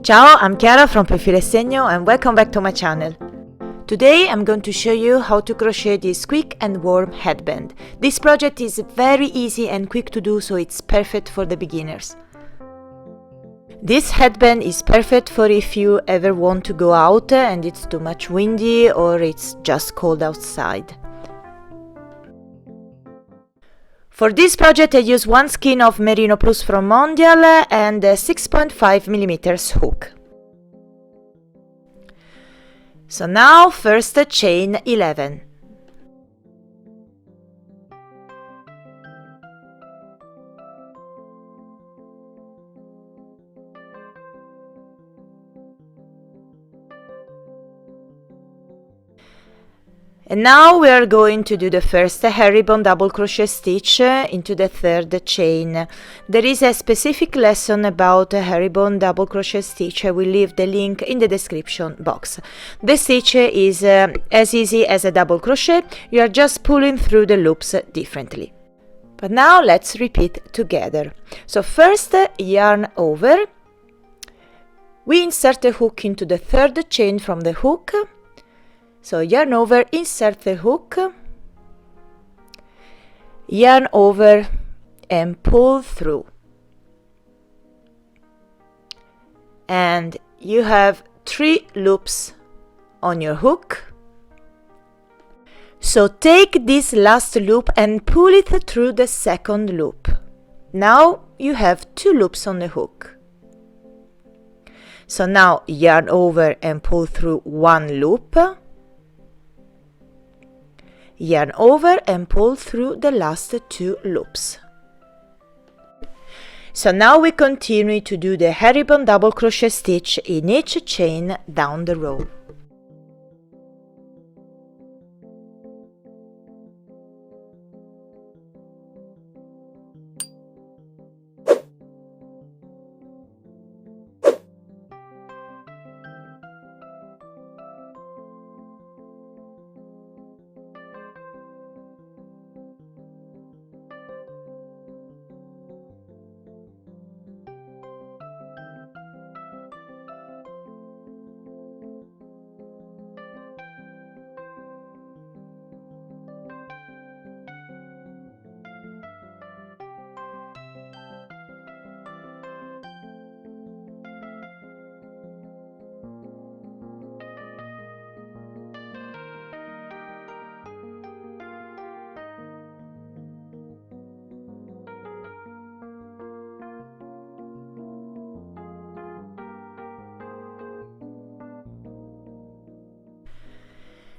Ciao, I'm Chiara from Prym Segno and welcome back to my channel. Today I'm going to show you how to crochet this quick and warm headband. This project is very easy and quick to do, so it's perfect for the beginners. This headband is perfect for if you ever want to go out and it's too much windy or it's just cold outside. For this project I use one skein of Merino Plus from Mondial and a 6.5mm hook. So now first chain 11. And now we are going to do the first herringbone double crochet stitch into the third chain. There is a specific lesson about herringbone double crochet stitch. I will leave the link in the description box. The stitch is as easy as a double crochet. You are just pulling through the loops differently. But now let's repeat together. So first yarn over. We insert the hook into the third chain from the hook. So yarn over, insert the hook, yarn over and pull through. And you have 3 loops on your hook. So take this last loop and pull it through the second loop. Now you have 2 loops on the hook. So now yarn over and pull through 1 loop. Yarn over and pull through the last 2 loops. So now we continue to do the herringbone double crochet stitch in each chain down the row.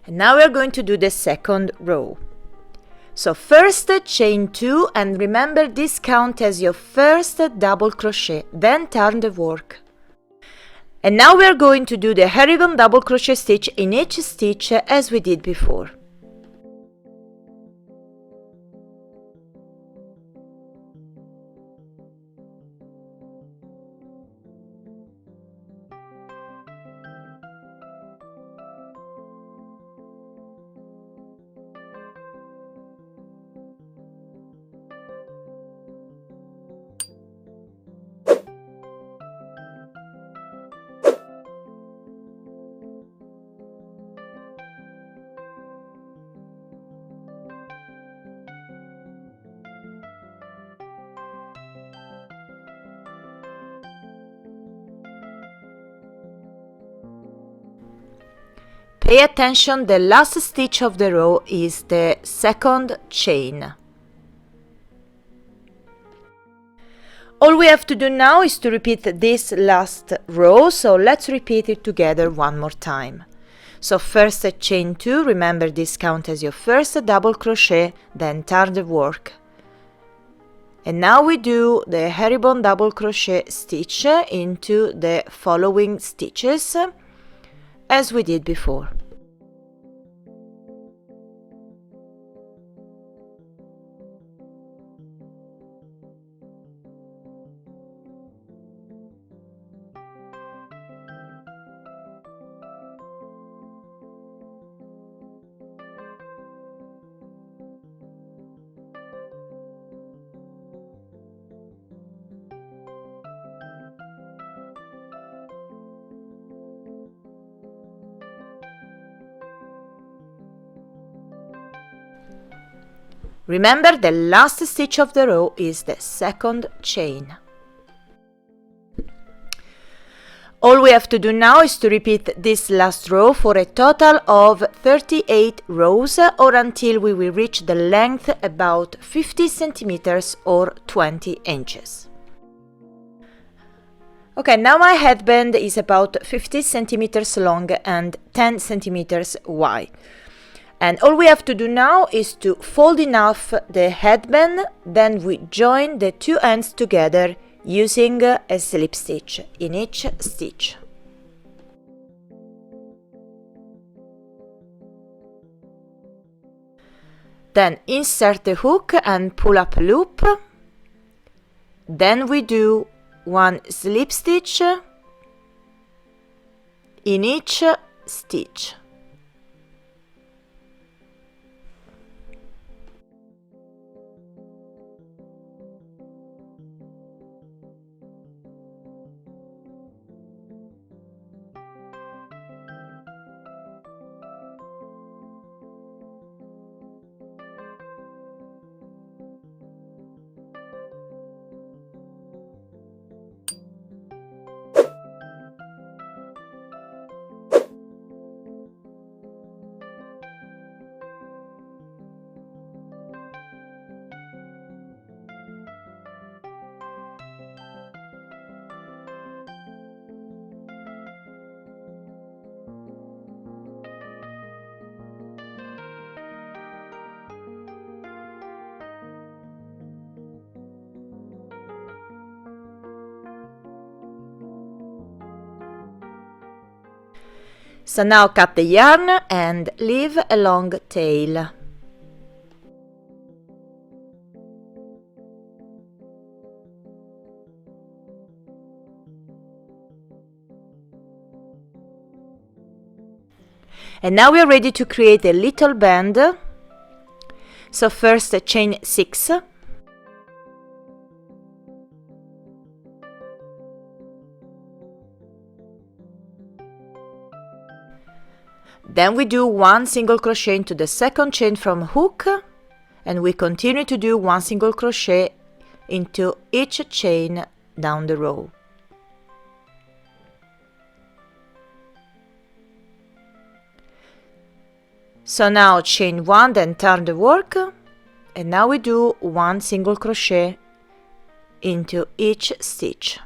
And now we are going to do the second row. So first chain 2 and remember this count as your first double crochet, then turn the work. And now we are going to do the herringbone double crochet stitch in each stitch as we did before. Pay attention, the last stitch of the row is the second chain. All we have to do now is to repeat this last row, so let's repeat it together one more time. So first chain 2, remember this count as your first double crochet, then turn the work. And now we do the herringbone double crochet stitch into the following stitches as we did before. Remember, the last stitch of the row is the second chain. All we have to do now is to repeat this last row for a total of 38 rows, or until we will reach the length about 50 centimeters or 20 inches. Okay, now my headband is about 50 centimeters long and 10 centimeters wide. And all we have to do now is to fold enough the headband, then we join the two ends together using a slip stitch in each stitch. Then insert the hook and pull up a loop. Then we do one slip stitch in each stitch. So now cut the yarn and leave a long tail. And now we are ready to create a little band. So first chain 6. Then we do one single crochet into the second chain from hook, and we continue to do one single crochet into each chain down the row. So now chain 1, then turn the work, and now we do one single crochet into each stitch.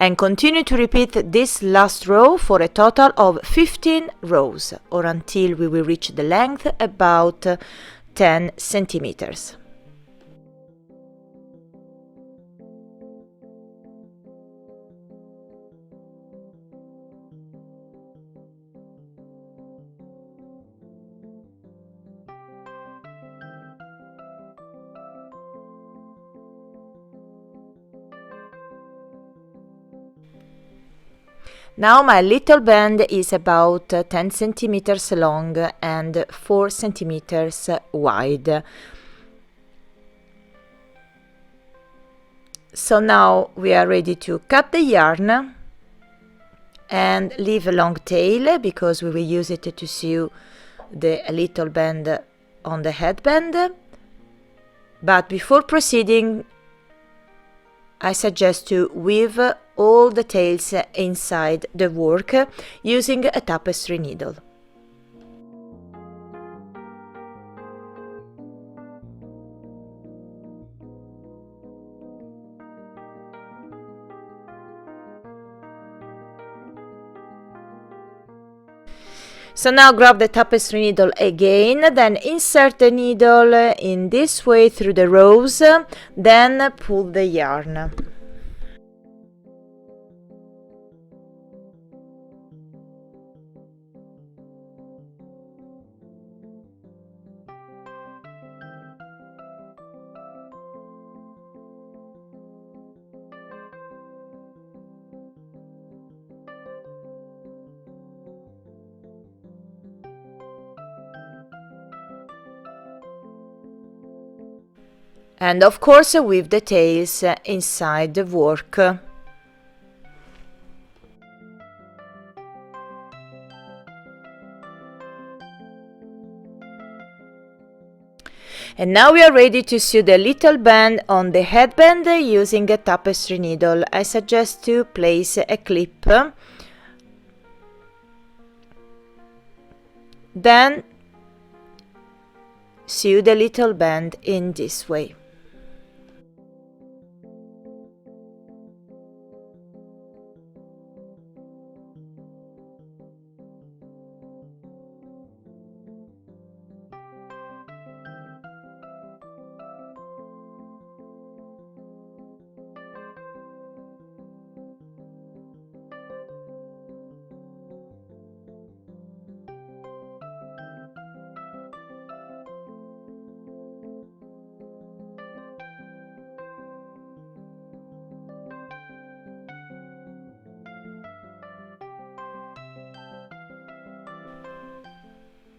And continue to repeat this last row for a total of 15 rows, or until we will reach the length about 10 centimeters. Now my little band is about 10 centimeters long and 4 centimeters wide. So now we are ready to cut the yarn and leave a long tail, because we will use it to sew the little band on the headband. But before proceeding, I suggest to weave all the tails inside the work using a tapestry needle. So now grab the tapestry needle again, then insert the needle in this way through the rows, then pull the yarn. And of course weave the tails inside the work. And now we are ready to sew the little band on the headband using a tapestry needle. I suggest to place a clip, then sew the little band in this way.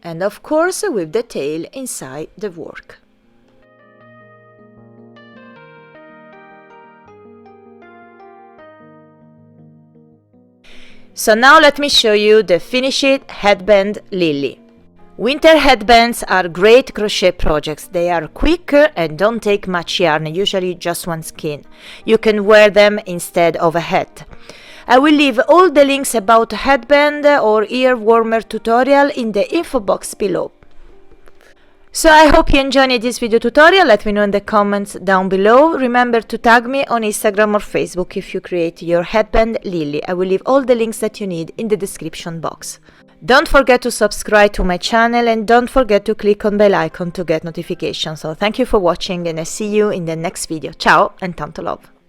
And of course with the tail inside the work. So now let me show you the finished headband Lilli. Winter headbands are great crochet projects. They are quick and don't take much yarn, usually just one skein. You can wear them instead of a hat. I will leave all the links about headband or ear warmer tutorial in the info box below. So I hope you enjoyed this video tutorial. Let me know in the comments down below. Remember to tag me on Instagram or Facebook if you create your headband Lilli. I will leave all the links that you need in the description box. Don't forget to subscribe to my channel and don't forget to click on bell icon to get notifications. So thank you for watching and I see you in the next video. Ciao and tanto love!